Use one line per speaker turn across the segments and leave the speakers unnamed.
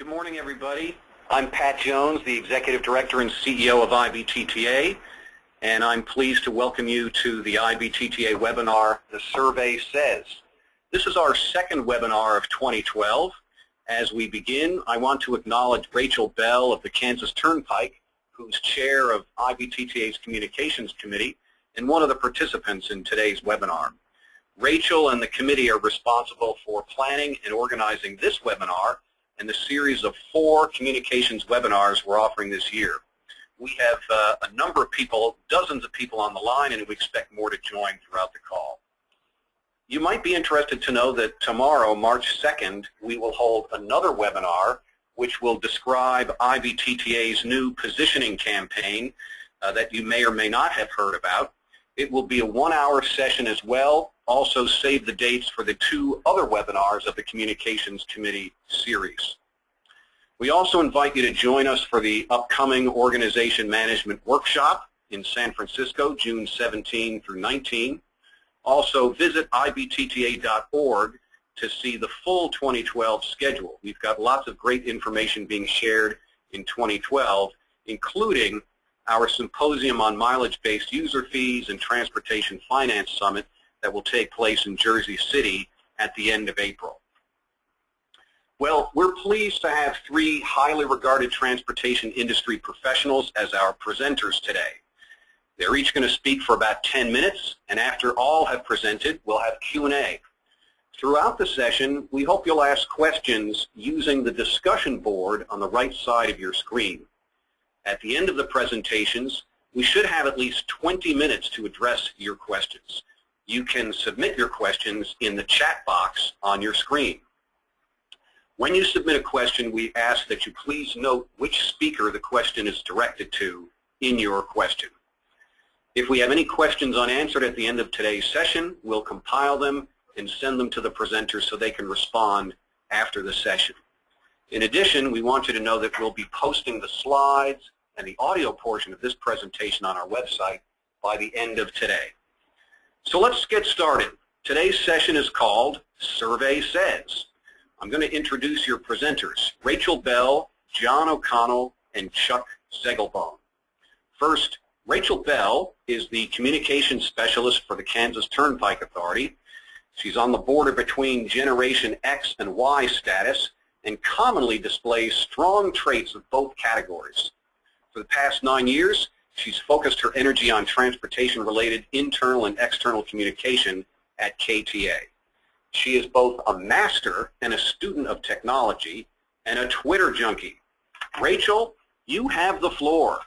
Good morning, everybody. I'm Pat Jones, the Executive Director and CEO of IBTTA, and I'm pleased to welcome you to the IBTTA webinar, The Survey Says. This is our second webinar of 2012. As we begin, I want to acknowledge Rachel Bell of the Kansas Turnpike, who's chair of IBTTA's Communications Committee and one of the participants in today's webinar. Rachel and the committee are responsible for planning and organizing this webinar and the series of 4 communications webinars we're offering this year. We have a number of people, dozens of people on the line, and we expect more to join throughout the call. You might be interested to know that tomorrow, March 2nd, we will hold another webinar which will describe IBTTA's new positioning campaign that you may or may not have heard about. It will be a 1-hour session as well. Also save the dates for the 2 other webinars of the Communications Committee series. We also invite you to join us for the upcoming Organization Management Workshop in San Francisco, June 17 through 19. Also visit ibtta.org to see the full 2012 schedule. We've got lots of great information being shared in 2012, including our symposium on mileage-based user fees and Transportation Finance Summit that will take place in Jersey City at the end of April. Well, we're pleased to have 3 highly regarded transportation industry professionals as our presenters today. They're each going to speak for about 10 minutes, and after all have presented, we'll have Q&A. Throughout the session, we hope you'll ask questions using the discussion board on the right side of your screen. At the end of the presentations, we should have at least 20 minutes to address your questions. You can submit your questions in the chat box on your screen. When you submit a question, we ask that you please note which speaker the question is directed to in your question. If we have any questions unanswered at the end of today's session, we'll compile them and send them to the presenters so they can respond after the session. In addition, we want you to know that we'll be posting the slides and the audio portion of this presentation on our website by the end of today. So let's get started. Today's session is called Survey Says. I'm going to introduce your presenters, Rachel Bell, John O'Connell, and Chuck Zegelbaum. First, Rachel Bell is the communications specialist for the Kansas Turnpike Authority. She's on the border between Generation X and Y status and commonly displays strong traits of both categories. For the past 9 years, she's focused her energy on transportation-related internal and external communication at KTA. She is both a master and a student of technology and a Twitter junkie. Rachel, you have the floor.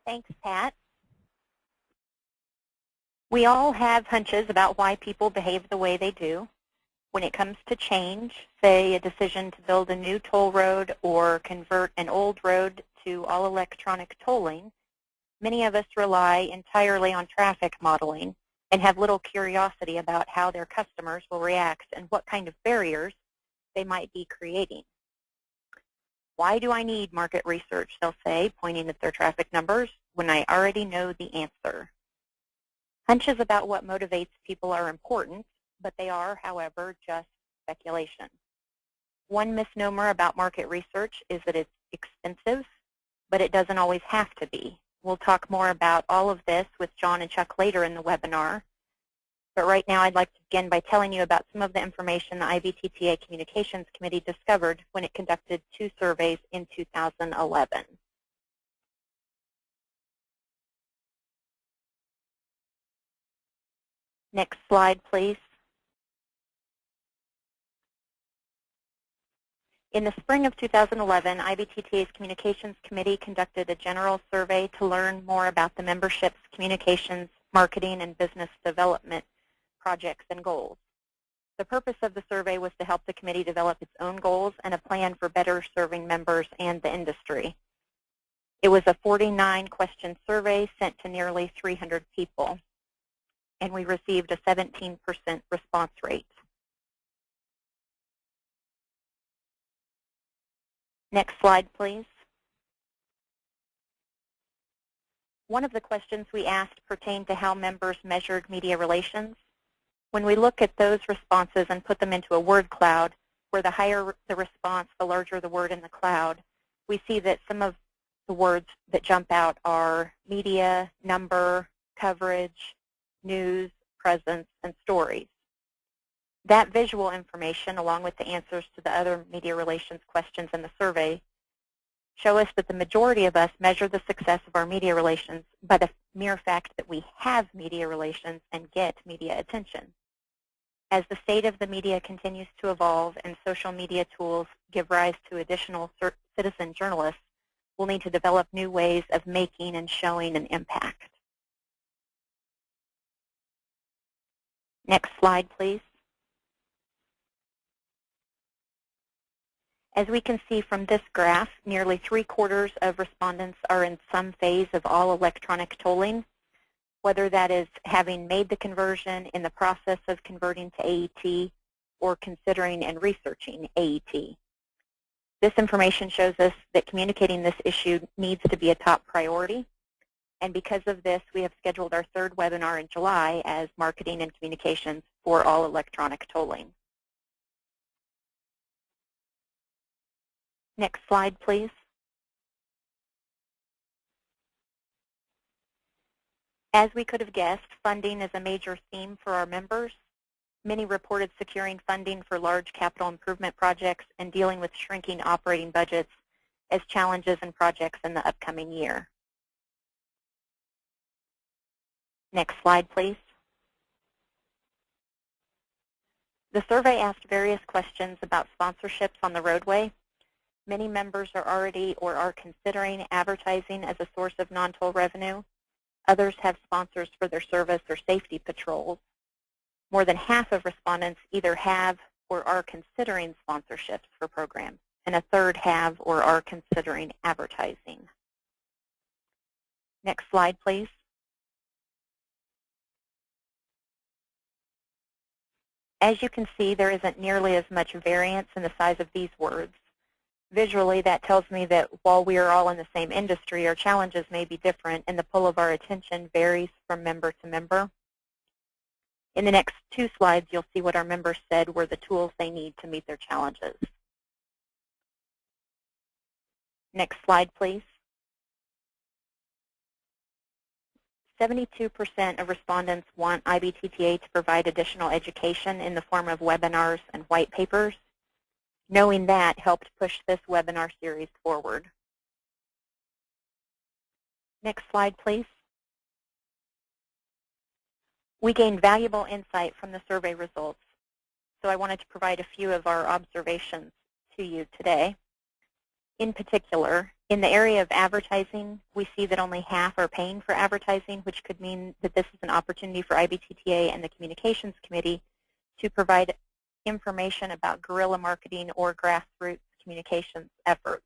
Thanks, Pat. We all have hunches about why people behave the way they do. When it comes to change, say a decision to build a new toll road or convert an old road to all-electronic tolling, many of us rely entirely on traffic modeling and have little curiosity about how their customers will react and what kind of barriers they might be creating. Why do I need market research, they'll say, pointing at their traffic numbers, when I already know the answer? Hunches about what motivates people are important, but they are, however, just speculation. One misnomer about market research is that it's expensive, but it doesn't always have to be. We'll talk more about all of this with John and Chuck later in the webinar. But right now I'd like to begin by telling you about some of the information the IBTTA Communications Committee discovered when it conducted 2 surveys in 2011. Next slide, please. In the spring of 2011, IBTTA's Communications Committee conducted a general survey to learn more about the membership's communications, marketing, and business development projects and goals. The purpose of the survey was to help the committee develop its own goals and a plan for better serving members and the industry. It was a 49-question survey sent to nearly 300 people, and we received a 17% response rate. Next slide, please. One of the questions we asked pertained to how members measured media relations. When we look at those responses and put them into a word cloud, where the higher the response, the larger the word in the cloud, we see that some of the words that jump out are media, number, coverage, news, presence, and stories. That visual information, along with the answers to the other media relations questions in the survey, show us that the majority of us measure the success of our media relations by the mere fact that we have media relations and get media attention. As the state of the media continues to evolve and social media tools give rise to additional citizen journalists, we'll need to develop new ways of making and showing an impact. Next slide, please. As we can see from this graph, nearly 3/4 of respondents are in some phase of all electronic tolling, whether that is having made the conversion, in the process of converting to AET, or considering and researching AET. This information shows us that communicating this issue needs to be a top priority, and because of this, we have scheduled our 3rd webinar in July as Marketing and Communications for All Electronic Tolling. Next slide, please. As we could have guessed, funding is a major theme for our members. Many reported securing funding for large capital improvement projects and dealing with shrinking operating budgets as challenges and projects in the upcoming year. Next slide, please. The survey asked various questions about sponsorships on the roadway. Many members are already or are considering advertising as a source of non-toll revenue. Others have sponsors for their service or safety patrols. More than half of respondents either have or are considering sponsorships for programs, and a third have or are considering advertising. Next slide, please. As you can see, there isn't nearly as much variance in the size of these words. Visually, that tells me that while we are all in the same industry, our challenges may be different and the pull of our attention varies from member to member. In the next 2 slides, you'll see what our members said were the tools they need to meet their challenges. Next slide, please. 72% of respondents want IBTTA to provide additional education in the form of webinars and white papers. Knowing that helped push this webinar series forward. Next slide, please. We gained valuable insight from the survey results, so I wanted to provide a few of our observations to you today. In particular, in the area of advertising, we see that only half are paying for advertising, which could mean that this is an opportunity for IBTTA and the Communications Committee to provide information about guerrilla marketing or grassroots communications efforts.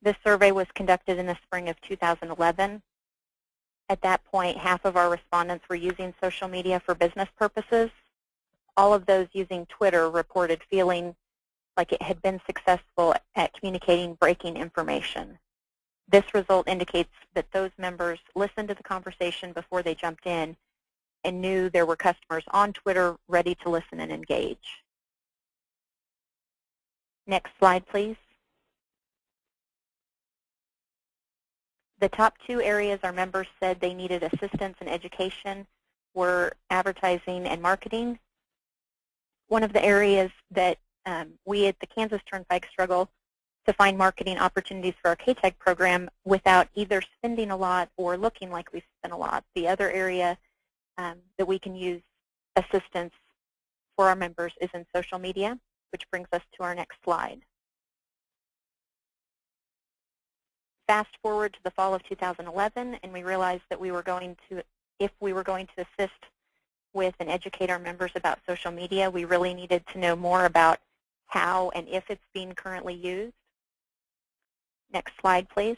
This survey was conducted in the spring of 2011. At that point, half of our respondents were using social media for business purposes. All of those using Twitter reported feeling like it had been successful at communicating breaking information. This result indicates that those members listened to the conversation before they jumped in and knew there were customers on Twitter ready to listen and engage. Next slide, please. The top 2 areas our members said they needed assistance and education were advertising and marketing. One of the areas that we at the Kansas Turnpike struggle to find marketing opportunities for our KTEC program without either spending a lot or looking like we spent a lot. The other area that we can use assistance for our members is in social media, which brings us to our next slide. Fast forward to the fall of 2011, and we realized that if we were going to assist with and educate our members about social media, we really needed to know more about how and if it's being currently used. Next slide, please.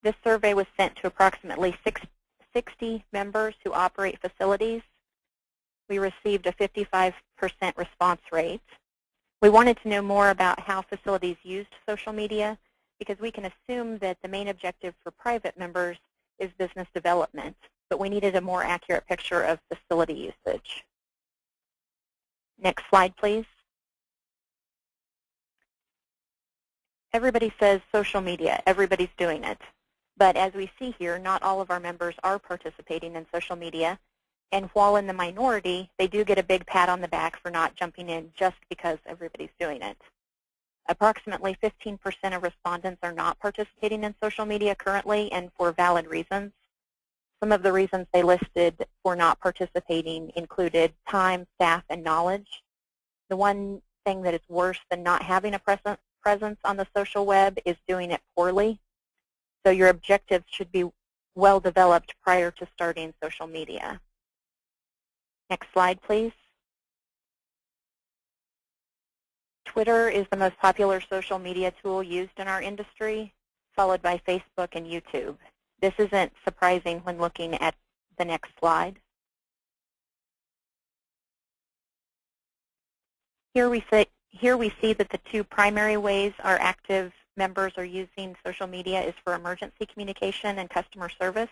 This survey was sent to approximately 60 members who operate facilities. We received a 55% response rate. We wanted to know more about how facilities used social media because we can assume that the main objective for private members is business development. but we needed a more accurate picture of facility usage. Next slide, please. Everybody says social media. Everybody's doing it. But as we see here, not all of our members are participating in social media. And while in the minority, they do get a big pat on the back for not jumping in just because everybody's doing it. Approximately 15% of respondents are not participating in social media currently, and for valid reasons. Some of the reasons they listed for not participating included time, staff, and knowledge. The one thing that is worse than not having a presence on the social web is doing it poorly. So your objectives should be well developed prior to starting social media. Next slide, please. Twitter is the most popular social media tool used in our industry, followed by Facebook and YouTube. This isn't surprising when looking at the next slide. Here we see that the two primary ways our active members are using social media is for emergency communication and customer service,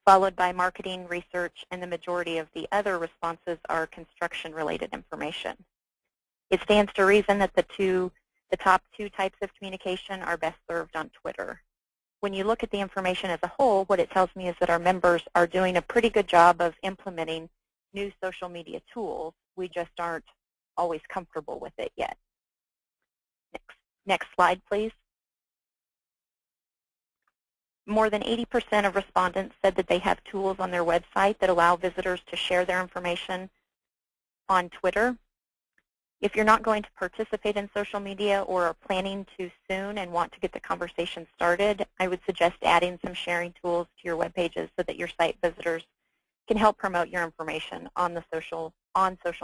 followed by marketing, research, and the majority of the other responses are construction-related information. It stands to reason that the top two types of communication are best served on Twitter. When you look at the information as a whole, what it tells me is that our members are doing a pretty good job of implementing new social media tools. We just aren't always comfortable with it yet. Next slide, please. More than 80% of respondents said that they have tools on their website that allow visitors to share their information on Twitter. If you're not going to participate in social media or are planning to soon and want to get the conversation started, I would suggest adding some sharing tools to your web pages so that your site visitors can help promote your information on social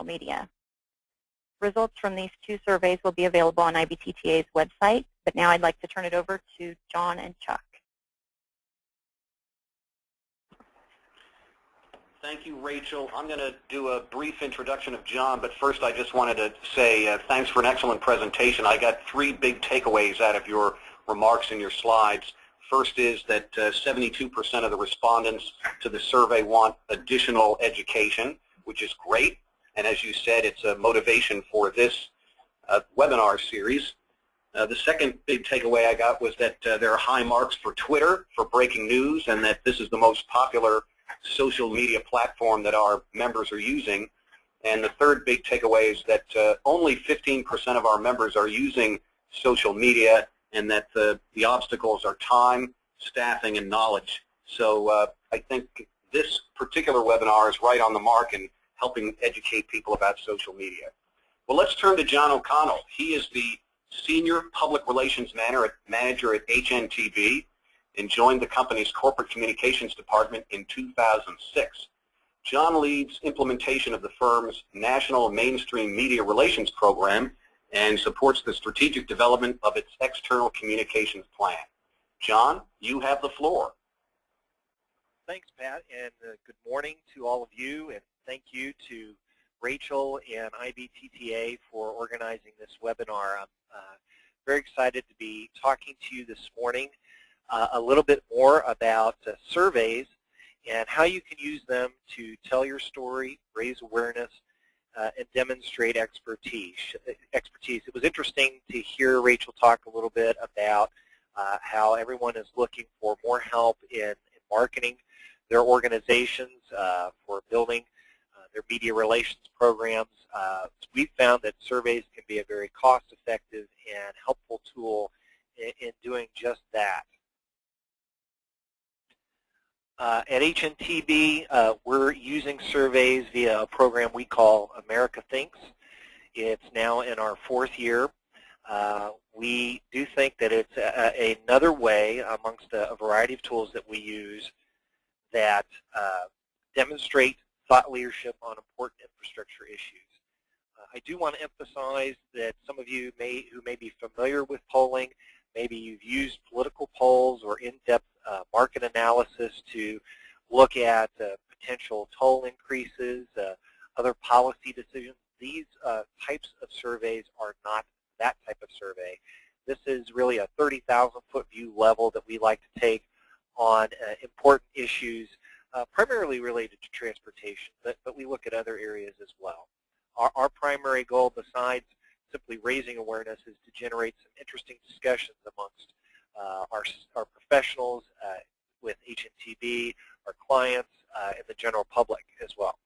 media. Results from these two surveys will be available on IBTTA's website, but now I'd like to turn it over to John and Chuck.
Thank you, Rachel. I'm going to do a brief introduction of John, but first I just wanted to say thanks for an excellent presentation. I got three big takeaways out of your remarks in your slides. First is that 72% of the respondents to the survey want additional education, which is great. And as you said, it's a motivation for this webinar series. The second big takeaway I got was that there are high marks for Twitter for breaking news, and that this is the most popular social media platform that our members are using. And the third big takeaway is that only 15% of our members are using social media, and that the obstacles are time, staffing, and knowledge. So I think this particular webinar is right on the mark in helping educate people about social media. Well, let's turn to John O'Connell. He is the Senior Public Relations Manager at HNTB and joined the company's Corporate Communications Department in 2006. John leads implementation of the firm's National Mainstream Media Relations Program and supports the strategic development of its external communications plan. John, you have the floor.
Thanks, Pat, and good morning to all of you, and thank you to Rachel and IBTTA for organizing this webinar. I'm very excited to be talking to you this morning a little bit more about surveys and how you can use them to tell your story, raise awareness, and demonstrate expertise. It was interesting to hear Rachel talk a little bit about how everyone is looking for more help in marketing their organizations, for building their media relations programs. We've found that surveys can be a very cost-effective and helpful tool in doing just that. At HNTB, we're using surveys via a program we call America Thinks. It's now in our fourth year. We do think that it's another way amongst a variety of tools that we use that demonstrate thought leadership on important infrastructure issues. I do want to emphasize that some of you who may be familiar with polling, maybe you've used political polls or in-depth market analysis to look at potential toll increases, other policy decisions. These types of surveys are not that type of survey. This is really a 30,000-foot view level that we like to take on important issues primarily related to transportation, but we look at other areas as well. Our primary goal, besides simply raising awareness, is to generate some interesting discussions amongst our professionals with HNTB, our clients, and the general public as well.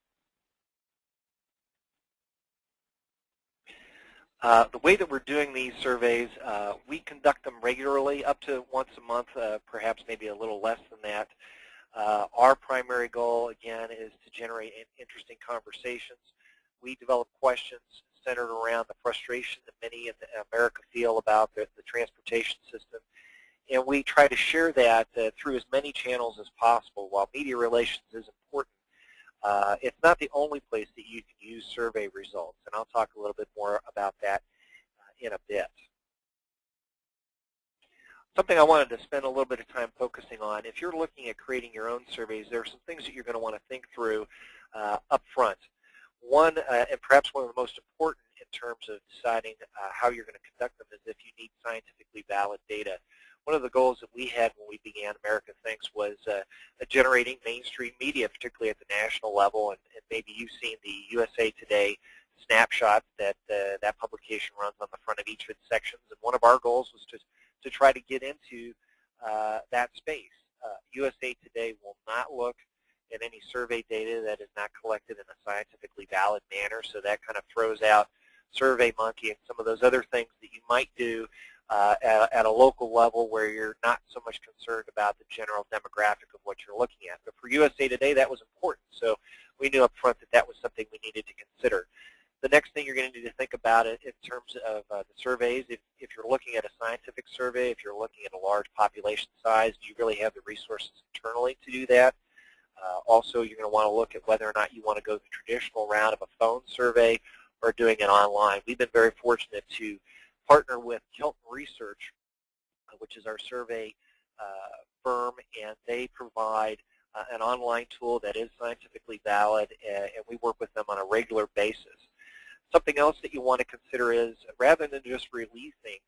The way that we're doing these surveys, we conduct them regularly, up to once a month, perhaps maybe a little less than that. Our primary goal, again, is to generate interesting conversations. We develop questions centered around the frustration that many in America feel about the transportation system, and we try to share that through as many channels as possible. While media relations is important, it's not the only place that you can use survey results, and I'll talk a little bit more about that in a bit. Something I wanted to spend a little bit of time focusing on, if you're looking at creating your own surveys, there are some things that you're going to want to think through up front. One, and perhaps one of the most important in terms of deciding how you're going to conduct them, is if you need scientifically valid data. One of the goals that we had when we began America Thinks was generating mainstream media, particularly at the national level, and maybe you've seen the USA Today snapshot that that publication runs on the front of each of its sections, and one of our goals was to try to get into that space. USA Today will not look at any survey data that is not collected in a scientifically valid manner, so that kind of throws out SurveyMonkey and some of those other things that you might do at a local level where you're not so much concerned about the general demographic of what you're looking at. But for USA Today, that was important, so we knew up front that that was something we needed to consider. The next thing you're going to need to think about it in terms of the surveys, if you're looking at a scientific survey, if you're looking at a large population size, do you really have the resources internally to do that? Also, you're going to want to look at whether or not you want to go the traditional route of a phone survey or doing it online. We've been very fortunate to partner with Kelton Research, which is our survey firm, and they provide an online tool that is scientifically valid, and we work with them on a regular basis. Something else that you want to consider is, rather than just releasing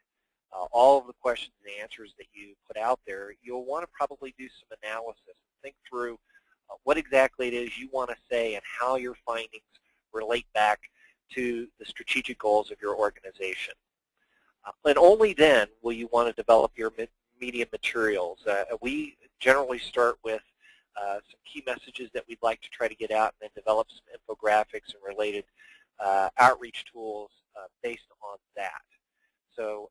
all of the questions and answers that you put out there, you'll want to probably do some analysis. Think through what exactly it is you want to say and how your findings relate back to the strategic goals of your organization. And only then will you want to develop your media materials. We generally start with some key messages that we'd like to try to get out, and then develop some infographics and related outreach tools based on that. So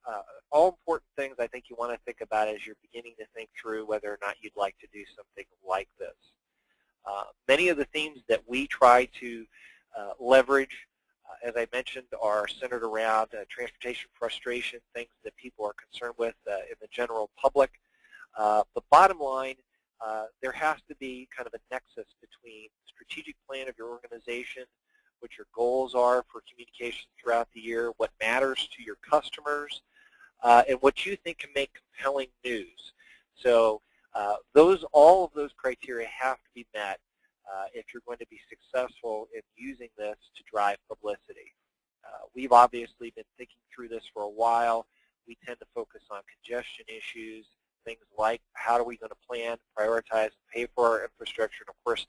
all important things I think you want to think about as you're beginning to think through whether or not you'd like to do something like this. Many of the themes that we try to leverage, as I mentioned, are centered around transportation frustration, things that people are concerned with in the general public. The bottom line, there has to be kind of a nexus between the strategic plan of your organization, what your goals are for communications throughout the year, what matters to your customers, and what you think can make compelling news. So all of those criteria have to be met if you're going to be successful in using this to drive publicity. We've obviously been thinking through this for a while. We tend to focus on congestion issues, things like how are we going to plan, prioritize, and pay for our infrastructure, and of course,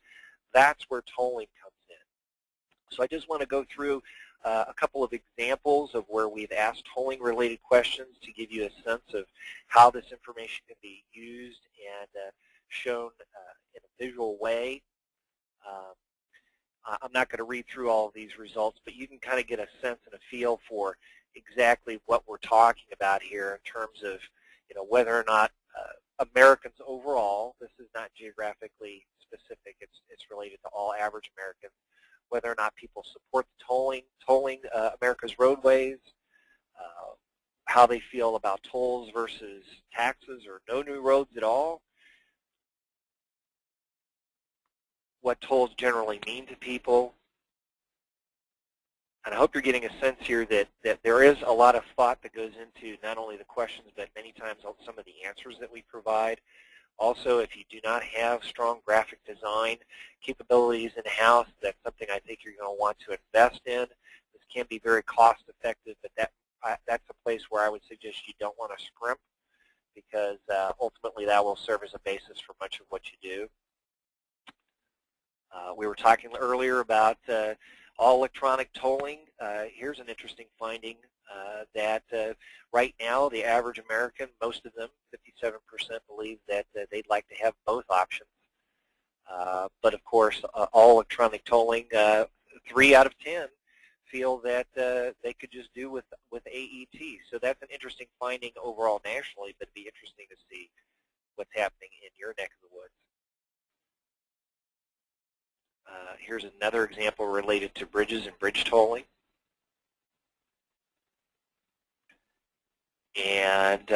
that's where tolling comes in. So I just want to go through a couple of examples of where we've asked tolling-related questions to give you a sense of how this information can be used and shown in a visual way. I'm not going to read through all of these results, but you can kind of get a sense and a feel for exactly what we're talking about here in terms of, whether or not Americans overall, this is not geographically specific, it's related to all average Americans, whether or not people support the tolling America's roadways, how they feel about tolls versus taxes or no new roads at all, what tolls generally mean to people. And I hope you're getting a sense here that there is a lot of thought that goes into not only the questions, but many times some of the answers that we provide. Also, if you do not have strong graphic design capabilities in-house, that's something I think you're going to want to invest in. This can be very cost-effective, but that's a place where I would suggest you don't want to scrimp, because ultimately that will serve as a basis for much of what you do. We were talking earlier about all electronic tolling. Here's an interesting finding that right now the average American, most of them, 57%, believe that they'd like to have both options. But of course, all electronic tolling, 3 out of 10 feel that they could just do with AET. So that's an interesting finding overall nationally, but it'd be interesting to see what's happening in your neck of the woods. Here's another example related to bridges and bridge tolling. And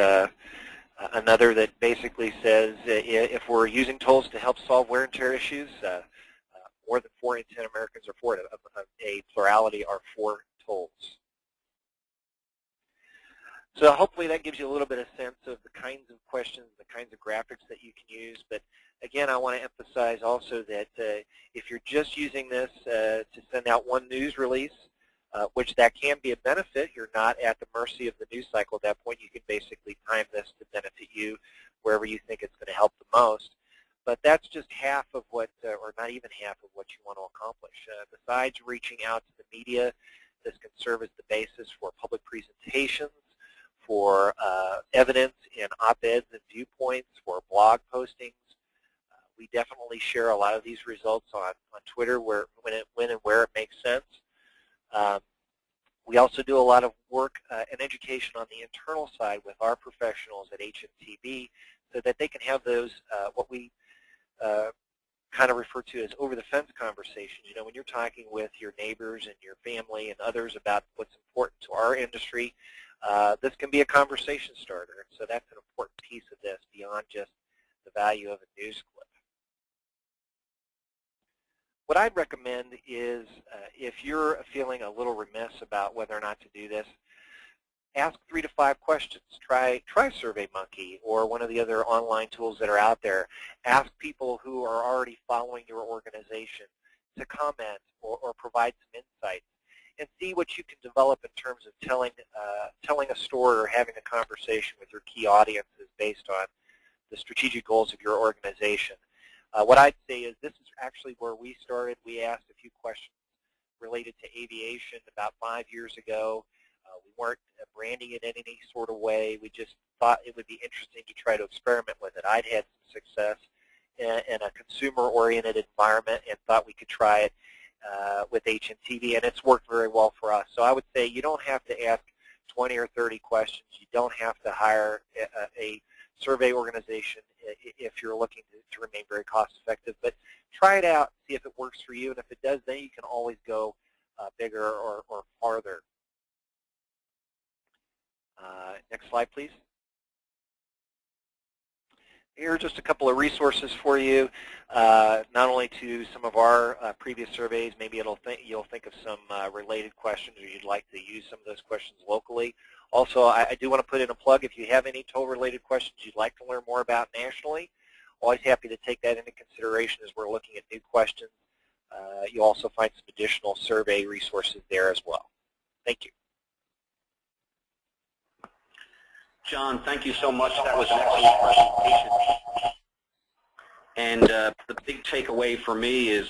another that basically says if we're using tolls to help solve wear and tear issues, more than 4 in 10 Americans are for it. A plurality are for tolls. So hopefully that gives you a little bit of sense of the kinds of questions, the kinds of graphics that you can use. But again, I want to emphasize also that if you're just using this to send out one news release, which that can be a benefit, you're not at the mercy of the news cycle at that point. You can basically time this to benefit you wherever you think it's going to help the most. But that's just half of what, or not even half of what you want to accomplish. Besides reaching out to the media, this can serve as the basis for public presentations, for evidence in op-eds and viewpoints, for blog postings. We definitely share a lot of these results on Twitter when and where it makes sense. We also do a lot of work and education on the internal side with our professionals at HMTB so that they can have those, what we kind of refer to as over-the-fence conversations. You know, when you're talking with your neighbors and your family and others about what's important to our industry, this can be a conversation starter. So that's an important piece of this beyond just the value of a news clip. What I'd recommend is if you're feeling a little remiss about whether or not to do this, ask 3 to 5 questions. Try SurveyMonkey or one of the other online tools that are out there. Ask people who are already following your organization to comment or provide some insights, and see what you can develop in terms of telling a story or having a conversation with your key audiences based on the strategic goals of your organization. What I'd say is this is actually where we started. We asked a few questions related to aviation about 5 years ago. We weren't branding it in any sort of way. We just thought it would be interesting to try to experiment with it. I'd had some success in a consumer-oriented environment and thought we could try it with HMTB, and it's worked very well for us. So I would say you don't have to ask 20 or 30 questions. You don't have to hire a survey organization if you're looking to remain very cost-effective. But try it out, see if it works for you, and if it does, then you can always go bigger or farther. Next slide, please. Here are just a couple of resources for you, not only to some of our previous surveys. Maybe you'll think of some related questions, or you'd like to use some of those questions locally. Also, I do want to put in a plug. If you have any toll-related questions you'd like to learn more about nationally, always happy to take that into consideration as we're looking at new questions. You'll also find some additional survey resources there as well. Thank you.
John, thank you so much. That was an excellent presentation. And the big takeaway for me is,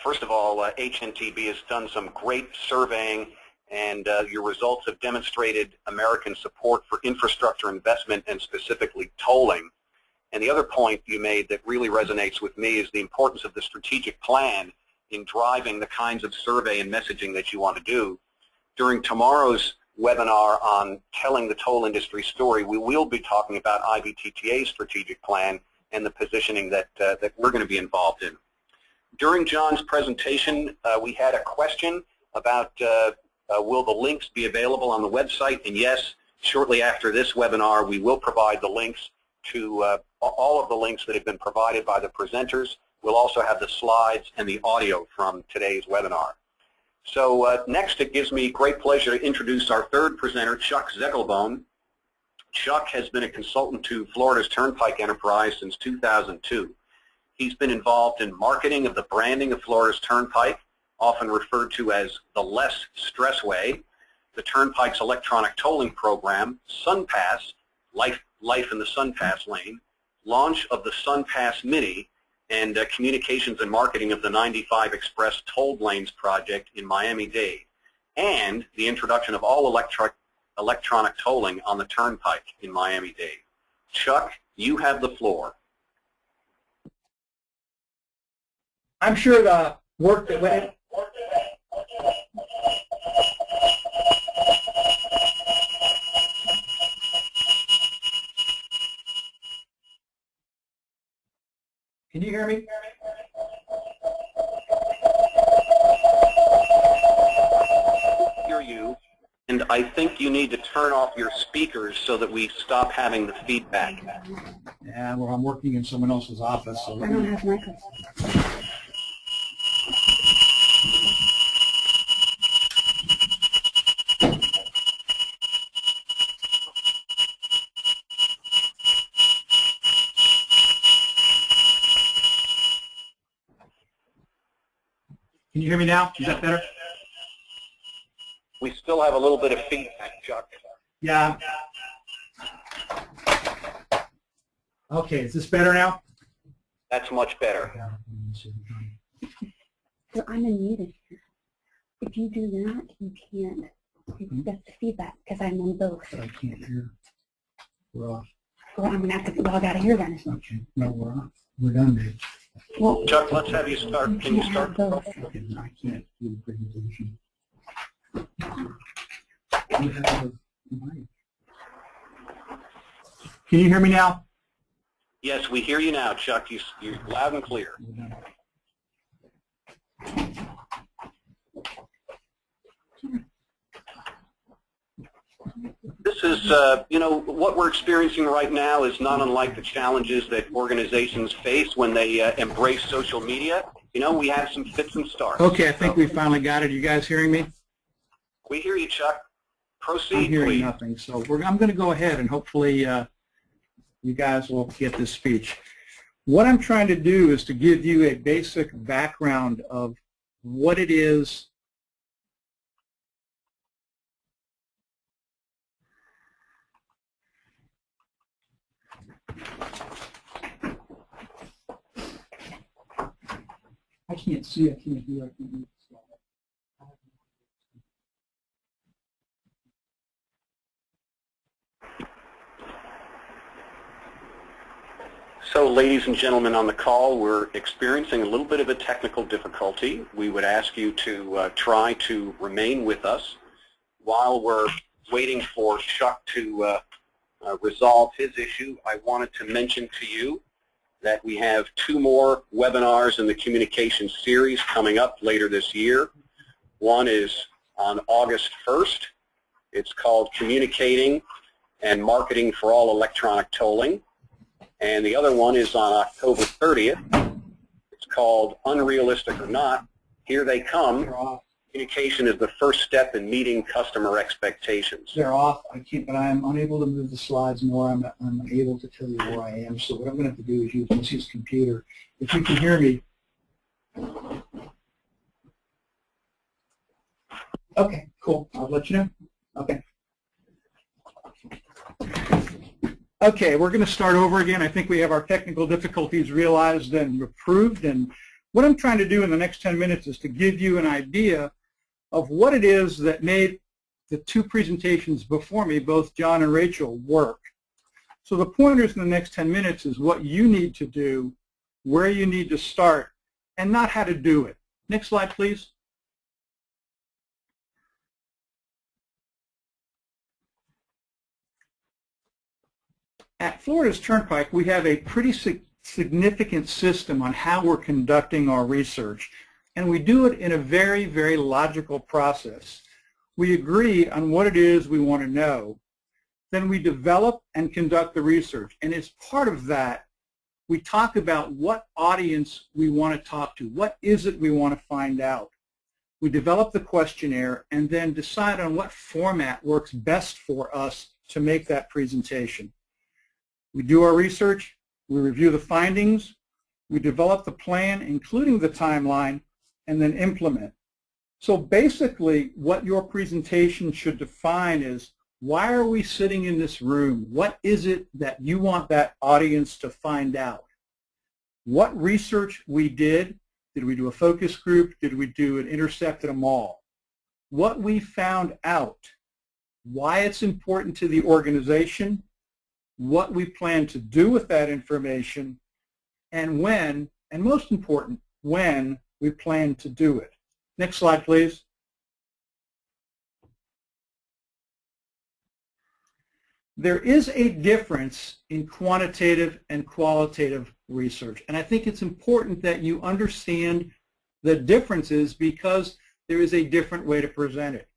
first of all, HMTB has done some great surveying, and your results have demonstrated American support for infrastructure investment and specifically tolling. And the other point you made that really resonates with me is the importance of the strategic plan in driving the kinds of survey and messaging that you want to do. During tomorrow's webinar on telling the toll industry story, we will be talking about IBTTA's strategic plan and the positioning that we're going to be involved in. During John's presentation, we had a question about will the links be available on the website, and yes, shortly after this webinar, we will provide the links to all of the links that have been provided by the presenters. We'll also have the slides and the audio from today's webinar. So next, it gives me great pleasure to introduce our third presenter, Chuck Zegelbone. Chuck has been a consultant to Florida's Turnpike Enterprise since 2002. He's been involved in marketing of the branding of Florida's Turnpike, often referred to as the Less Stress Way, the Turnpike's electronic tolling program, SunPass, Life in the SunPass Lane, launch of the SunPass Mini, and communications and marketing of the 95 Express Toll Lanes project in Miami-Dade, and the introduction of all electronic tolling on the Turnpike in Miami-Dade. Chuck, you have the floor.
I'm sure the work that went in. Can you hear me?
Hear you, and I think you need to turn off your speakers so that we stop having the feedback.
Yeah, well, I'm working in someone else's office. So
I don't have microphones.
Can you hear me now? Is that better?
We still have a little bit of feedback, Chuck.
Yeah. Okay, is this better now?
That's much better.
So I'm unmuted here. If you do that, you can't. That's the feedback because I'm on both.
I can't hear. We're off.
Well, I'm going to have to log out of here then.
Okay, no, we're off. We're done, dude.
Well,
Chuck, let's have you start. Can you start?
both.
Okay, I can't do the presentation. You have a mic. Can you hear me now?
Yes, we hear you now, Chuck. You're loud and clear.
We're done.
This is, what we're experiencing right now is not unlike the challenges that organizations face when they embrace social media. We have some fits and starts.
Okay, I think we finally got it. Are you guys hearing me?
We hear you, Chuck.
I'm
Proceed,
hearing
please.
nothing. So I'm going to go ahead and hopefully you guys will get this speech. What I'm trying to do is to give you a basic background of what it is I can't see, I can't hear, I can't read.
So, ladies and gentlemen on the call, we're experiencing a little bit of a technical difficulty. We would ask you to try to remain with us while we're waiting for Chuck to resolve his issue. I wanted to mention to you that we have 2 more webinars in the communication series coming up later this year. One is on August 1st. It's called Communicating and Marketing for All Electronic Tolling. And the other one is on October 30th. It's called Unrealistic or Not. Here they come.
They're off.
Communication is the first step in meeting customer expectations.
They're off. I can't, but I am unable to move the slides more. I'm able to tell you where I am. So what I'm going to have to do is use his computer. If you can hear me. Okay, cool. I'll let you know. Okay. Okay, we're going to start over again. I think we have our technical difficulties realized and approved. And what I'm trying to do in the next 10 minutes is to give you an idea of what it is that made the 2 presentations before me, both John and Rachel, work. So the pointers in the next 10 minutes is what you need to do, where you need to start, and not how to do it. Next slide, please. At Florida's Turnpike, we have a pretty significant system on how we're conducting our research, and we do it in a very, very logical process. We agree on what it is we want to know, then we develop and conduct the research, and as part of that, we talk about what audience we want to talk to, what is it we want to find out. We develop the questionnaire and then decide on what format works best for us to make that presentation. We do our research, we review the findings, we develop the plan, including the timeline, and then implement. So basically, what your presentation should define is, why are we sitting in this room? What is it that you want that audience to find out? what research we did. Did we do a focus group? Did we do an intercept at a mall? What we found out, why it's important to the organization, what we plan to do with that information, and when, and most important, when we plan to do it. Next slide, please. There is a difference in quantitative and qualitative research, and I think it's important that you understand the differences because there is a different way to present it.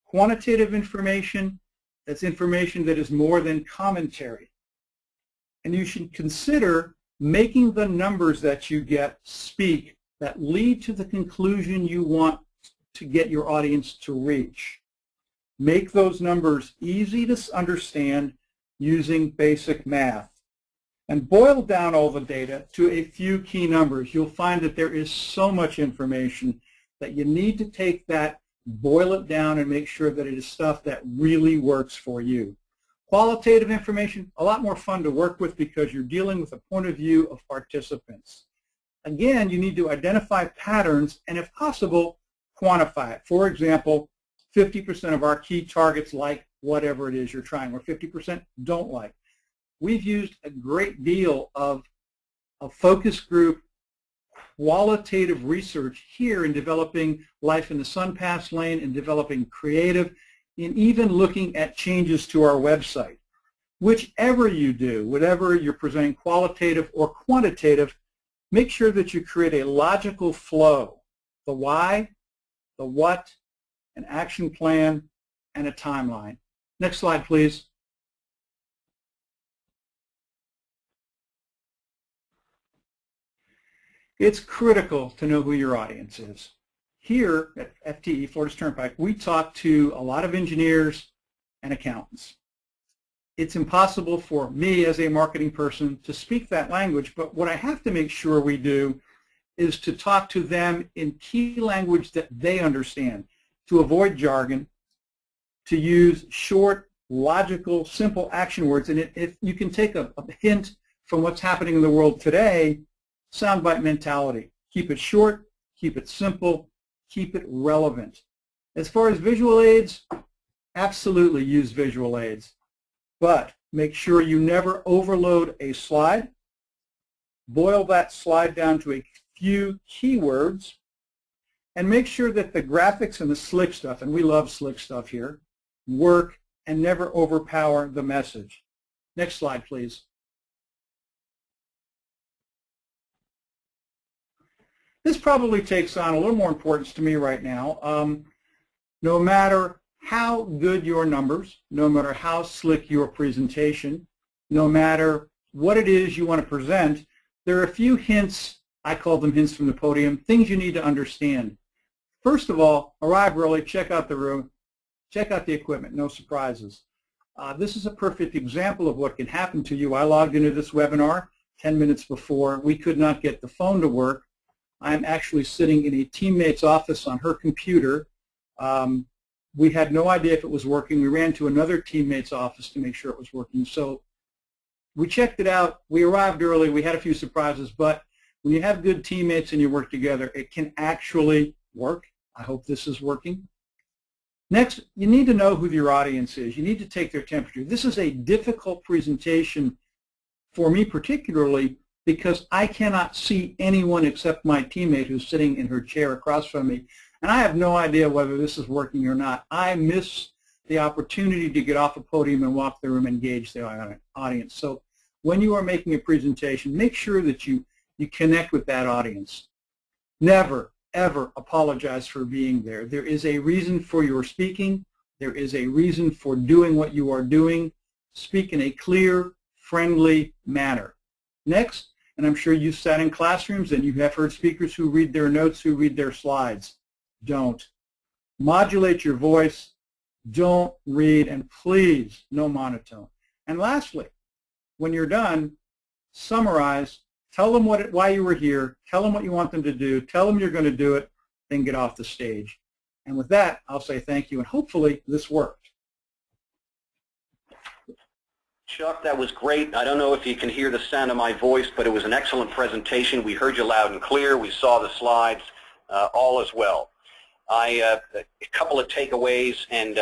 Quantitative information, that's information that is more than commentary. And you should consider making the numbers that you get speak that lead to the conclusion you want to get your audience to reach. Make those numbers easy to understand using basic math. And boil down all the data to a few key numbers. You'll find that there is so much information that you need to take that, boil it down, and make sure that it is stuff that really works for you. Qualitative information, a lot more fun to work with because you're dealing with a point of view of participants. Again, you need to identify patterns and, if possible, quantify it. For example, 50% of our key targets like whatever it is you're trying, or 50% don't like. We've used a great deal of focus group qualitative research here in developing Life in the SunPass Lane, in developing creative, in even looking at changes to our website. Whichever you do, whatever you're presenting, qualitative or quantitative, make sure that you create a logical flow. The why, the what, an action plan, and a timeline. Next slide, please. It's critical to know who your audience is. Here at FTE, Florida's Turnpike, we talk to a lot of engineers and accountants. It's impossible for me as a marketing person to speak that language, but what I have to make sure we do is to talk to them in key language that they understand, to avoid jargon, to use short, logical, simple action words. And if you can take a hint from what's happening in the world today, soundbite mentality. Keep it short, keep it simple, keep it relevant. As far as visual aids, absolutely use visual aids, but make sure you never overload a slide. Boil that slide down to a few keywords, and make sure that the graphics and the slick stuff, and we love slick stuff here, work and never overpower the message. Next slide, please. This probably takes on a little more importance to me right now. No matter how good your numbers, no matter how slick your presentation, no matter what it is you want to present, there are a few hints, I call them hints from the podium, things you need to understand. First of all, arrive early, check out the room, check out the equipment, no surprises. This is a perfect example of what can happen to you. I logged into this webinar 10 minutes before. We could not get the phone to work. I'm actually sitting in a teammate's office on her computer. We had no idea if it was working. We ran to another teammate's office to make sure it was working. So we checked it out. We arrived early. We had a few surprises. But when you have good teammates and you work together, it can actually work. I hope this is working. Next, you need to know who your audience is. You need to take their temperature. This is a difficult presentation for me particularly, because I cannot see anyone except my teammate who's sitting in her chair across from me. And I have no idea whether this is working or not. I miss the opportunity to get off a podium and walk the room and engage the audience. So when you are making a presentation, make sure that you connect with that audience. Never, ever apologize for being there. There is a reason for your speaking. There is a reason for doing what you are doing. Speak in a clear, friendly manner. Next, and I'm sure you've sat in classrooms and you have heard speakers who read their notes, who read their slides. Don't. Modulate your voice. Don't read, and please, no monotone. And lastly, when you're done, summarize. Tell them why you were here. Tell them what you want them to do. Tell them you're going to do it. Then get off the stage. And with that, I'll say thank you, and hopefully this worked.
Chuck, that was great. I don't know if you can hear the sound of my voice, but it was an excellent presentation. We heard you loud and clear. We saw the slides, all as well. A couple of takeaways, and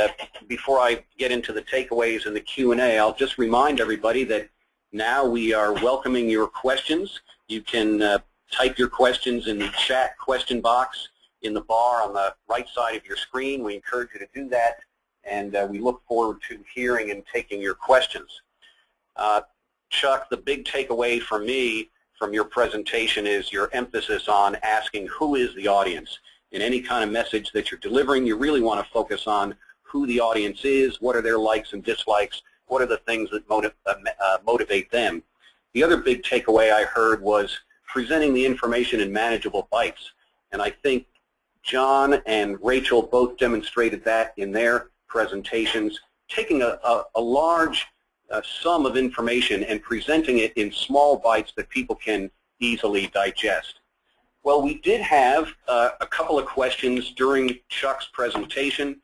before I get into the takeaways and the Q&A, I'll just remind everybody that now we are welcoming your questions. You can type your questions in the chat question box in the bar on the right side of your screen. We encourage you to do that, and we look forward to hearing and taking your questions. Chuck, the big takeaway for me from your presentation is your emphasis on asking who is the audience. In any kind of message that you're delivering, you really want to focus on who the audience is, what are their likes and dislikes, what are the things that motivate them. The other big takeaway I heard was presenting the information in manageable bites. And I think John and Rachel both demonstrated that in their presentations, taking a large sum of information and presenting it in small bites that people can easily digest. Well, we did have a couple of questions during Chuck's presentation.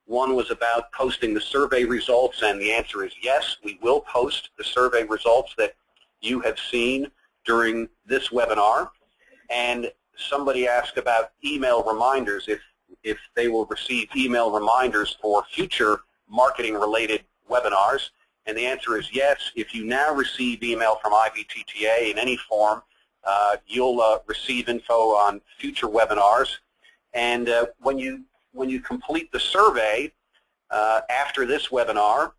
One was about posting the survey results, and the answer is yes, we will post the survey results that you have seen during this webinar. And somebody asked about email reminders, if they will receive email reminders for future marketing-related webinars. And the answer is yes. If you now receive email from IBTTA in any form, you'll receive info on future webinars. And when you complete the survey after this webinar,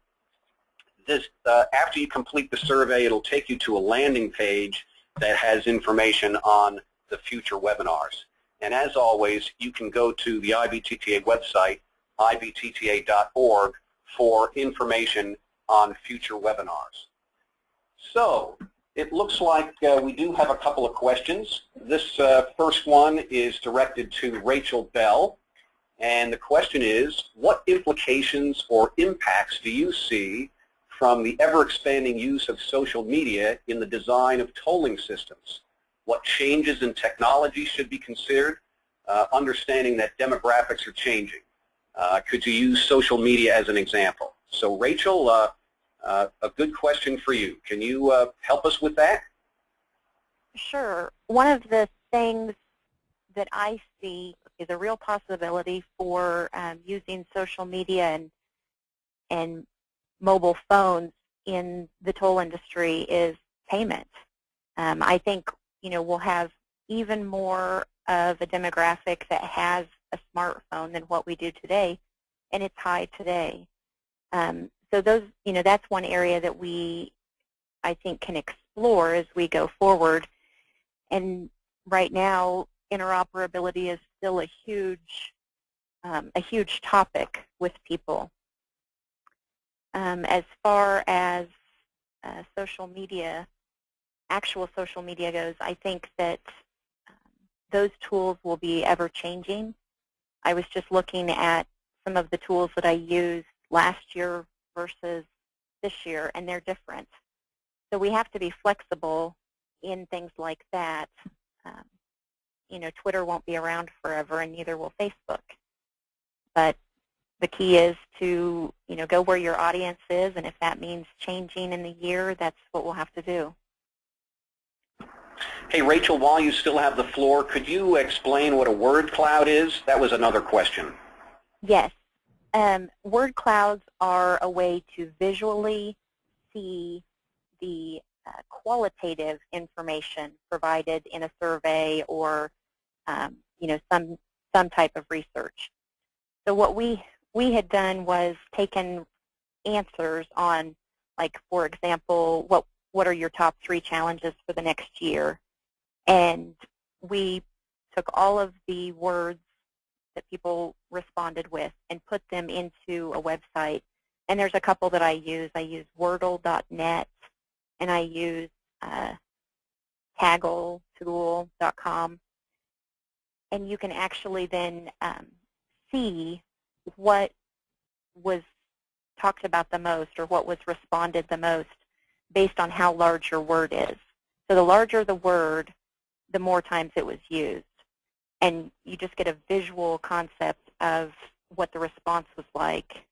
after you complete the survey, it'll take you to a landing page that has information on the future webinars. And as always, you can go to the IBTTA website, ibtta.org, for information on future webinars. So it looks like we do have a couple of questions. This first one is directed to Rachel Bell, and the question is, what implications or impacts do you see from the ever-expanding use of social media in the design of tolling systems? What changes in technology should be considered, understanding that demographics are changing? Could you use social media as an example? So Rachel, a good question for you. Can you help us with that?
Sure. One of the things that I see is a real possibility for using social media and mobile phones in the toll industry is payment. I think we'll have even more of a demographic that has a smartphone than what we do today, and it's high today. So those, that's one area that I think, can explore as we go forward. And right now, interoperability is still a huge topic with people. As far as social media, actual social media goes, I think that those tools will be ever-changing. I was just looking at some of the tools that I used last year versus this year, and they're different. So we have to be flexible in things like that. Twitter won't be around forever, and neither will Facebook. But the key is to, go where your audience is, and if that means changing in the year, that's what we'll have to do.
Hey, Rachel, while you still have the floor, could you explain what a word cloud is? That was another question.
Yes. Word clouds are a way to visually see the qualitative information provided in a survey or, some type of research. So what we had done was taken answers on, like, for example, what are your top 3 challenges for the next year? And we took all of the words that people responded with and put them into a website. And there's a couple that I use. I use Wordle.net, and I use TaggleTool.com. And you can actually then see what was talked about the most or what was responded the most based on how large your word is. So the larger the word, the more times it was used. And you just get a visual concept of what the response was like,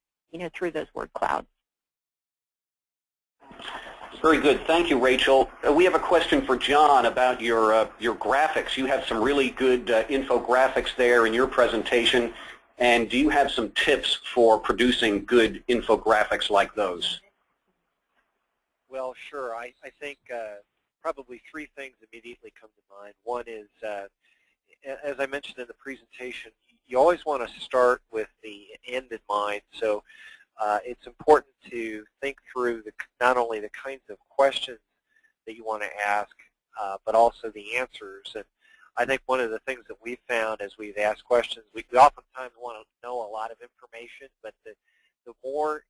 through those word clouds.
Very good. Thank you, Rachel. We have a question for John about your graphics. You have some really good infographics there in your presentation. And do you have some tips for producing good infographics like those?
Well, sure. I think probably three things immediately come to mind. One is, as I mentioned in the presentation, you always want to start with the end in mind. So it's important to think through not only the kinds of questions that you want to ask, but also the answers. And I think one of the things that we've found as we've asked questions, we oftentimes want to know a lot of information, but the more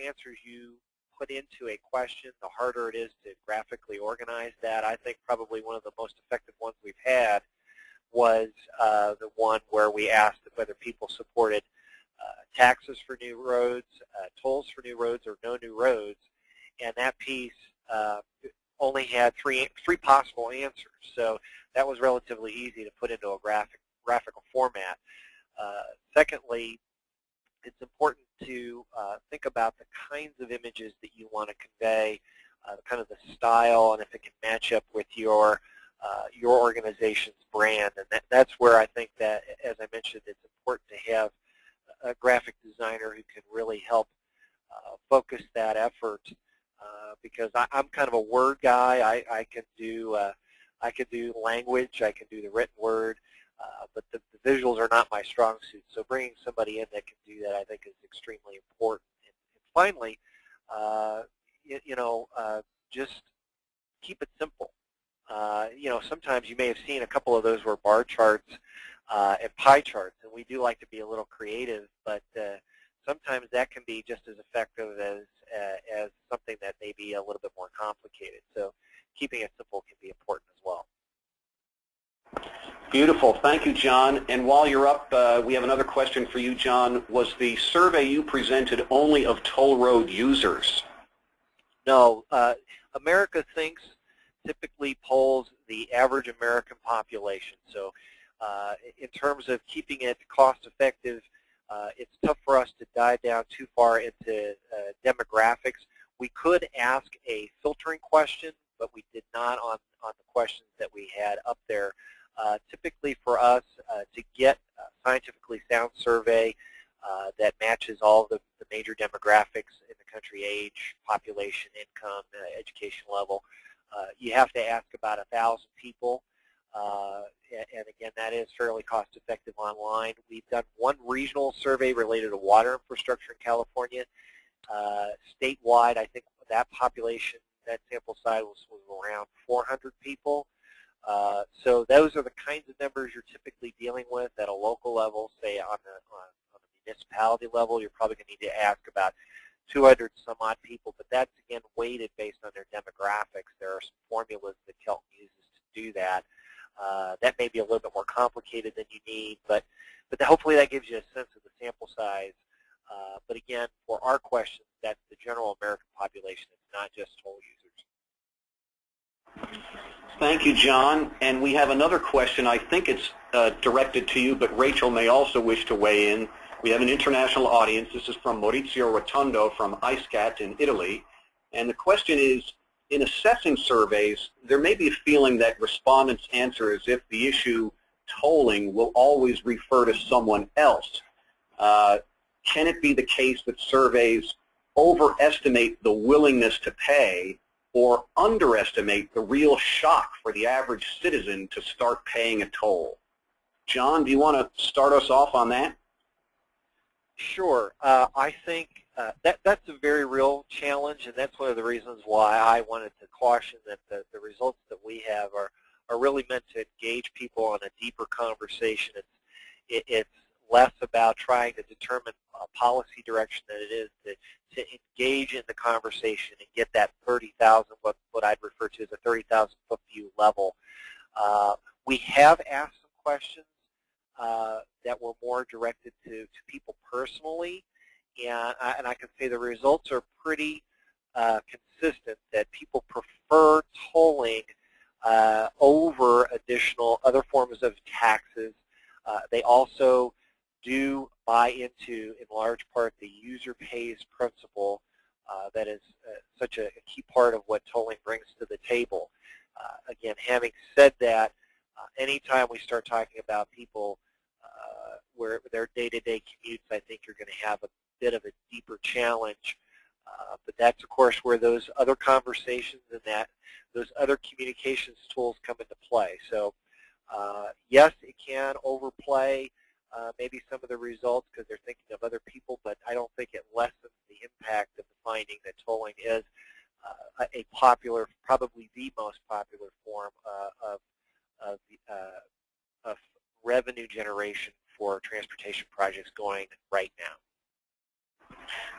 answers you put into a question, the harder it is to graphically organize that. I think probably one of the most effective ones we've had was the one where we asked whether people supported taxes for new roads, tolls for new roads, or no new roads, and that piece only had three possible answers. So that was relatively easy to put into a graphical format. Secondly, it's important to think about the kinds of images that you want to convey, kind of the style, and if it can match up with your organization's brand. And that's where I think that, as I mentioned, it's important to have a graphic designer who can really help focus that effort, because I'm kind of a word guy. I can do language, I can do the written word, but the visuals are not my strong suit. So bringing somebody in that can do that, I think, is extremely important. And finally, just keep it simple. Sometimes you may have seen a couple of those were bar charts and pie charts, and we do like to be a little creative, but sometimes that can be just as effective as something that may be a little bit more complicated. So keeping it simple can be important as well.
Beautiful. Thank you, John. And while you're up, we have another question for you, John. Was the survey you presented only of toll road users?
No. America Thinks typically polls the average American population. So in terms of keeping it cost-effective, it's tough for us to dive down too far into demographics. We could ask a filtering question, but we did not on the questions that we had up there. Typically for us, to get a scientifically sound survey that matches all the major demographics in the country: age, population, income, education level, you have to ask about 1,000 people. And again, that is fairly cost-effective online. We've done one regional survey related to water infrastructure in California. Statewide, I think that population, that sample size was around 400 people. So those are the kinds of numbers you're typically dealing with at a local level. Say on the municipality level, you're probably going to need to ask about 200 some odd people, but that's again weighted based on their demographics. There are some formulas that Kelton uses to do that. That may be a little bit more complicated than you need, but hopefully that gives you a sense of the sample size. But again, for our questions, that's the general American population. It's not just toll users.
Thank you, John. And we have another question. I think it's directed to you, but Rachel may also wish to weigh in. We have an international audience. This is from Maurizio Rotondo from ISCAT in Italy. And the question is, in assessing surveys, there may be a feeling that respondents answer as if the issue tolling will always refer to someone else. Can it be the case that surveys overestimate the willingness to pay or underestimate the real shock for the average citizen to start paying a toll? John, do you want to start us off on that?
Sure. I think that's a very real challenge, and that's one of the reasons why I wanted to caution that the results that we have are really meant to engage people on a deeper conversation. It's less about trying to determine a policy direction than it is to engage in the conversation and get that 30,000, what I'd refer to as a 30,000-foot view level. We have asked some questions that were more directed to people personally, and I can say the results are pretty consistent, that people prefer tolling over additional other forms of taxes. They also do buy into, in large part, the user pays principle. That is, such a key part of what tolling brings to the table. Again, having said that, anytime we start talking about people where their day-to-day commutes, I think you're going to have a bit of a deeper challenge. But that's, of course, where those other conversations and those other communications tools come into play. So, yes, it can overplay maybe some of the results because they're thinking of other people, but I don't think it lessens the impact of the finding that tolling is a popular, probably the most popular form of revenue generation for transportation projects going right now.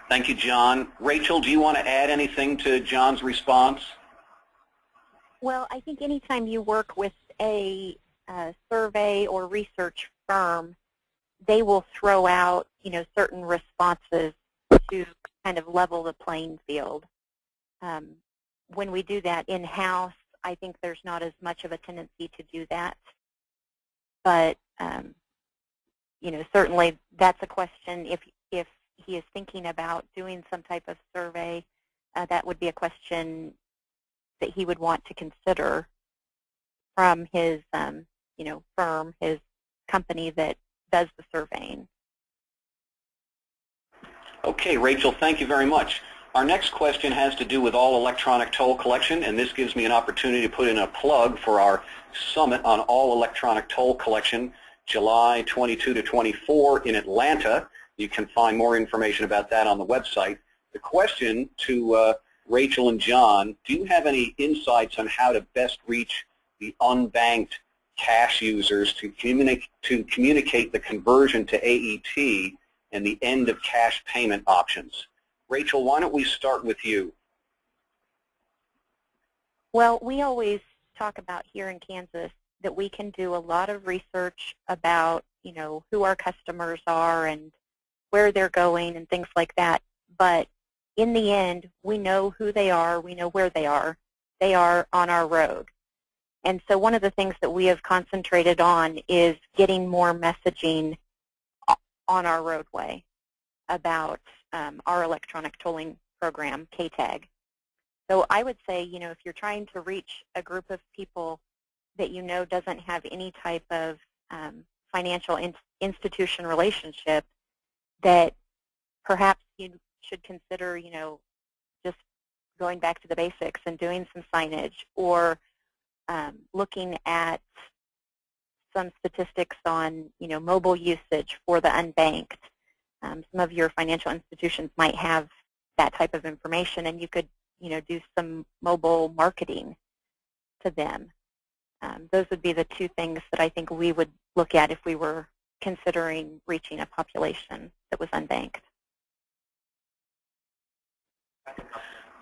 Thank you, John. Rachel, do you want to add anything to John's response?
Well, I think anytime you work with a survey or research firm, they will throw out, certain responses to kind of level the playing field. When we do that in-house, I think there's not as much of a tendency to do that. But, certainly that's a question. If he is thinking about doing some type of survey, that would be a question that he would want to consider from his, firm, his company that does the surveying.
Okay, Rachel, thank you very much. Our next question has to do with all electronic toll collection, and this gives me an opportunity to put in a plug for our summit on all electronic toll collection, July 22 to 24 in Atlanta. You can find more information about that on the website. The question to Rachel and John, do you have any insights on how to best reach the unbanked cash users to communicate the conversion to AET and the end of cash payment options? Rachel, why don't we start with you?
Well, we always talk about here in Kansas that we can do a lot of research about, who our customers are and where they're going and things like that. But in the end, we know who they are. We know where they are. They are on our road. And so one of the things that we have concentrated on is getting more messaging on our roadway about our electronic tolling program, KTAG. So I would say, if you're trying to reach a group of people that doesn't have any type of financial institution relationship, that perhaps you should consider, just going back to the basics and doing some signage, or looking at some statistics on, mobile usage for the unbanked. Some of your financial institutions might have that type of information, and you could, do some mobile marketing to them. Those would be the two things that I think we would look at if we were considering reaching a population that was unbanked.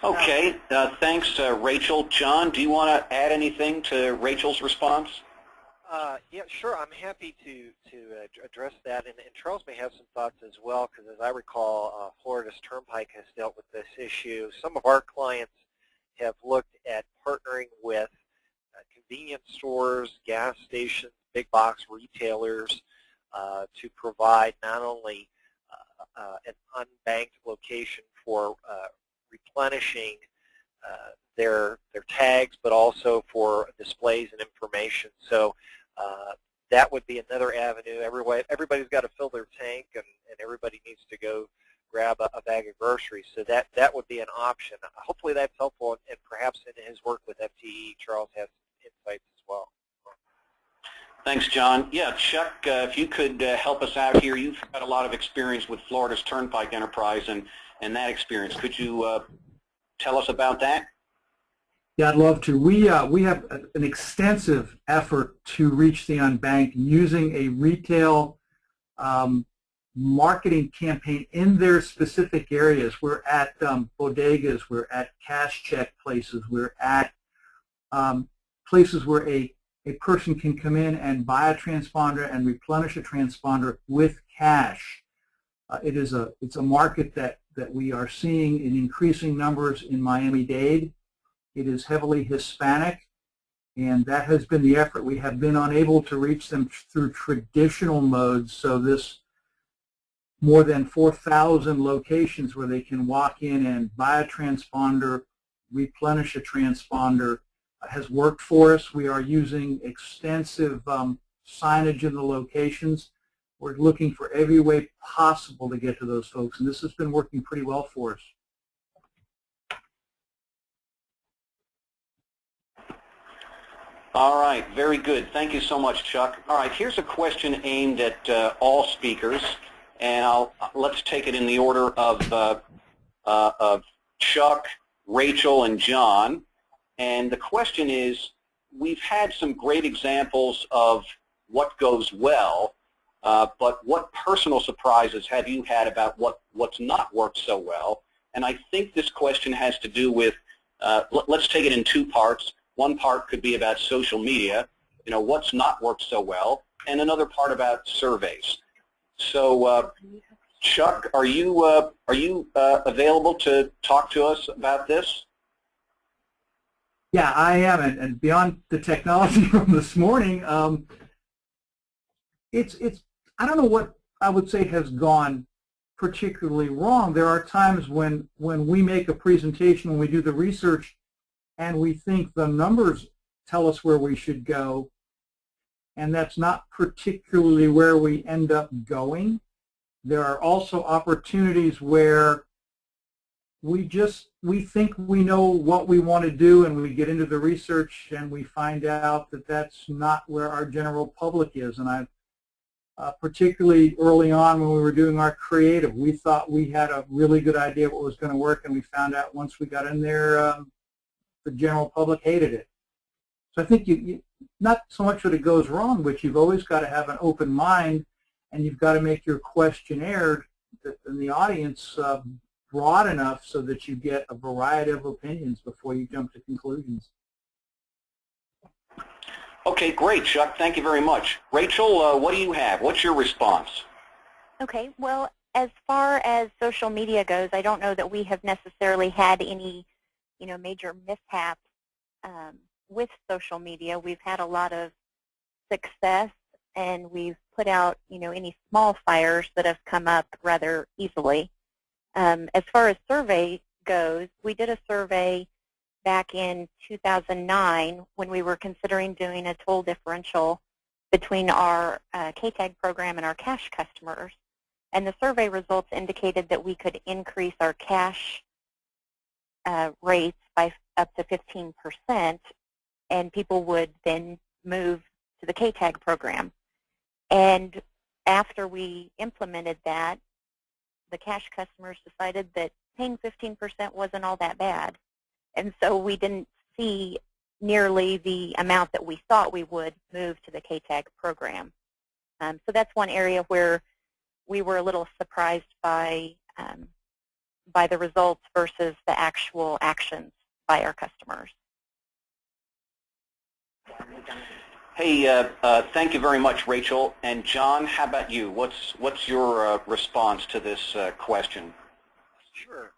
Okay, thanks, Rachel. John, do you want to add anything to Rachel's response?
Yeah, sure. I'm happy to address that, and Charles may have some thoughts as well, because as I recall, Florida's Turnpike has dealt with this issue. Some of our clients have looked at partnering with convenience stores, gas stations, big box retailers to provide not only an unbanked location for replenishing their tags, but also for displays and information. So that would be another avenue. Everybody's got to fill their tank, and everybody needs to go grab a bag of groceries. So that would be an option. Hopefully that's helpful, and perhaps in his work with FTE, Charles has some insights as well.
Thanks, John. Yeah, Chuck, if you could help us out here. You've got a lot of experience with Florida's Turnpike Enterprise and that experience. Could you tell us about that?
Yeah, I'd love to. We have an extensive effort to reach the unbanked using a retail marketing campaign in their specific areas. We're at bodegas, we're at cash check places, we're at places where a person can come in and buy a transponder and replenish a transponder with cash. It's a market that we are seeing in increasing numbers in Miami-Dade. It is heavily Hispanic, and that has been the effort. We have been unable to reach them through traditional modes, so this more than 4,000 locations where they can walk in and buy a transponder replenish a transponder has worked for us. We are using extensive signage in the locations. We're looking for every way possible to get to those folks, and this has been working pretty well for us.
All right, very good. Thank you so much, Chuck. All right, here's a question aimed at all speakers, and let's take it in the order of Chuck, Rachel, and John. And the question is, we've had some great examples of what goes well, but what personal surprises have you had about what's not worked so well? And I think this question has to do with, let's take it in two parts. One part could be about social media, what's not worked so well, and another part about surveys. So, Chuck, are you available to talk to us about this?
Yeah, I am, and beyond the technology from this morning, I don't know what I would say has gone particularly wrong. There are times when we make a presentation, when we do the research, and we think the numbers tell us where we should go, and that's not particularly where we end up going. There are also opportunities where we think we know what we want to do, and we get into the research and we find out that that's not where our general public is. And particularly early on when we were doing our creative, we thought we had a really good idea what was going to work, and we found out once we got in there, the general public hated it. So I think you not so much that it goes wrong, but you've always got to have an open mind, and you've got to make your questionnaire in the audience broad enough so that you get a variety of opinions before you jump to conclusions.
Okay, great, Chuck. Thank you very much. Rachel, what do you have? What's your response?
Okay, well, as far as social media goes, I don't know that we have necessarily had any major mishaps with social media. We've had a lot of success, and we've put out, any small fires that have come up rather easily. As far as survey goes, we did a survey back in 2009 when we were considering doing a toll differential between our KTAG program and our cash customers. And the survey results indicated that we could increase our cash rates by up to 15%, and people would then move to the KTAG program. And after we implemented that, the cash customers decided that paying 15% wasn't all that bad. And so we didn't see nearly the amount that we thought we would move to the KTAG program. So that's one area where we were a little surprised by the results versus the actual actions by our customers.
Hey, thank you very much, Rachel. And John, how about you? What's your response to this question?
Sure.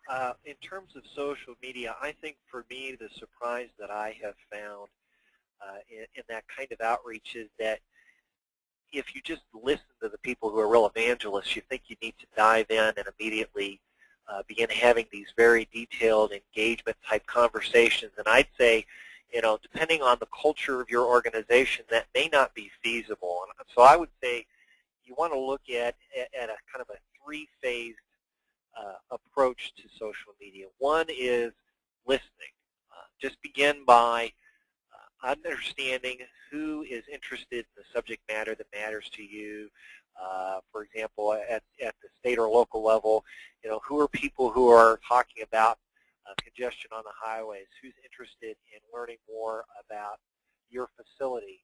In terms of social media, I think for me the surprise that I have found in that kind of outreach is that if you just listen to the people who are real evangelists, you think you need to dive in and immediately begin having these very detailed engagement type conversations. And I'd say, depending on the culture of your organization, that may not be feasible. And so I would say you want to look at a kind of a three-phased approach to social media. One is listening. Just begin by understanding who is interested in the subject matter that matters to you. For example, at the state or local level, who are people who are talking about congestion on the highways, who's interested in learning more about your facility,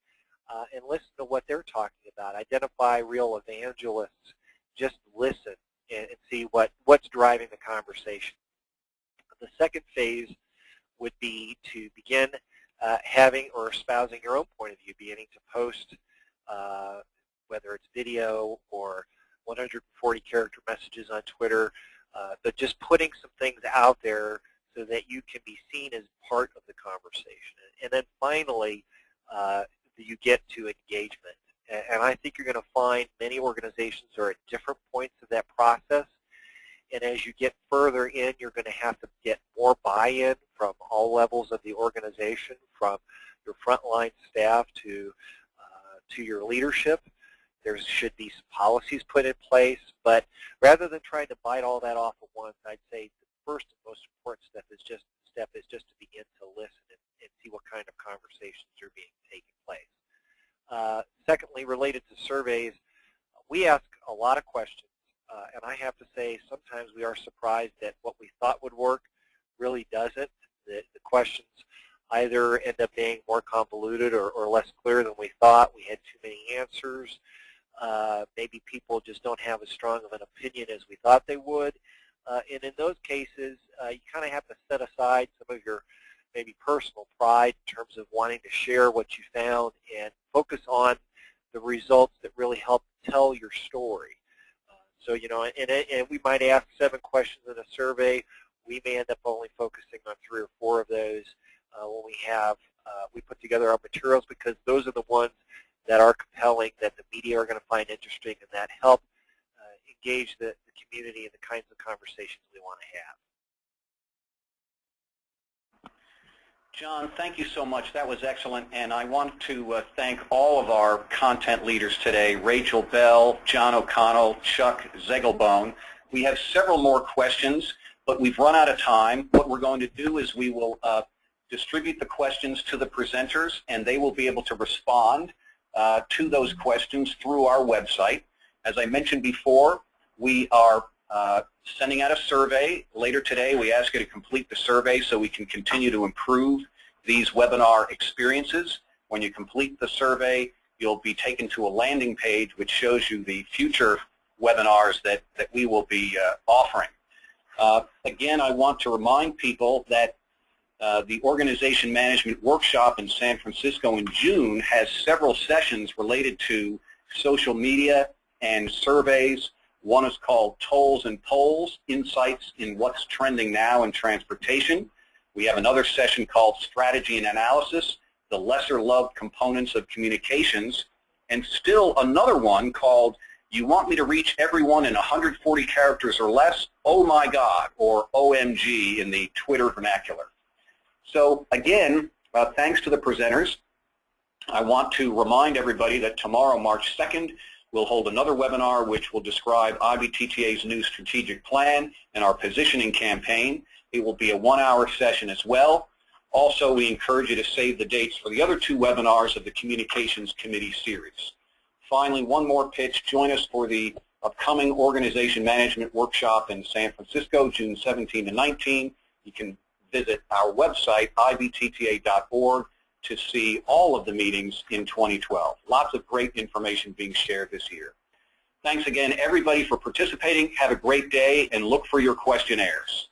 and listen to what they're talking about. Identify real evangelists. Just listen and see what's driving the conversation. The second phase would be to begin having or espousing your own point of view, beginning to post, whether it's video or 140-character messages on Twitter, but just putting some things out there so that you can be seen as part of the conversation. And then finally, you get to engagement. And I think you're going to find many organizations are at different points of that process. And as you get further in, you're going to have to get more buy-in from all levels of the organization, from your frontline staff to your leadership. There should be some policies put in place, but rather than trying to bite all that off at once, I'd say the first and most important step is just to begin to listen and see what kind of conversations are being taken place. Secondly, related to surveys, we ask a lot of questions, and I have to say sometimes we are surprised that what we thought would work really doesn't. The questions either end up being more convoluted or less clear than we thought. We had too many answers. Maybe people just don't have as strong of an opinion as we thought they would. And in those cases, you kind of have to set aside some of your maybe personal pride in terms of wanting to share what you found and focus on the results that really help tell your story. So, you know, and we might ask 7 questions in a survey. We may end up only focusing on 3 or 4 of those when we put together our materials, because those are the ones that are compelling, that the media are going to find interesting, and that help engage the community in the kinds of conversations we want to have.
John, thank you so much. That was excellent, and I want to thank all of our content leaders today, Rachel Bell, John O'Connell, Chuck Zegelbone. We have several more questions, but we've run out of time. What we're going to do is we will distribute the questions to the presenters, and they will be able to respond to those questions through our website. As I mentioned before, we are sending out a survey later today. We ask you to complete the survey so we can continue to improve these webinar experiences. When you complete the survey, you'll be taken to a landing page which shows you the future webinars that we will be offering. Again, I want to remind people that the Organization Management Workshop in San Francisco in June has several sessions related to social media and surveys. One is called Tolls and Polls, Insights in What's Trending Now in Transportation. We have another session called Strategy and Analysis, the Lesser Loved Components of Communications, and still another one called You Want Me to Reach Everyone in 140 Characters or Less? Oh My God, or OMG in the Twitter vernacular. So again, thanks to the presenters. I want to remind everybody that tomorrow, March 2nd, we'll hold another webinar which will describe IBTTA's new strategic plan and our positioning campaign. It will be a 1-hour session as well. Also, we encourage you to save the dates for the other 2 webinars of the Communications Committee series. Finally, one more pitch. Join us for the upcoming Organization Management Workshop in San Francisco, June 17 to 19. You can visit our website, ibtta.org, to see all of the meetings in 2012. Lots of great information being shared this year. Thanks again, everybody, for participating. Have a great day, and look for your questionnaires.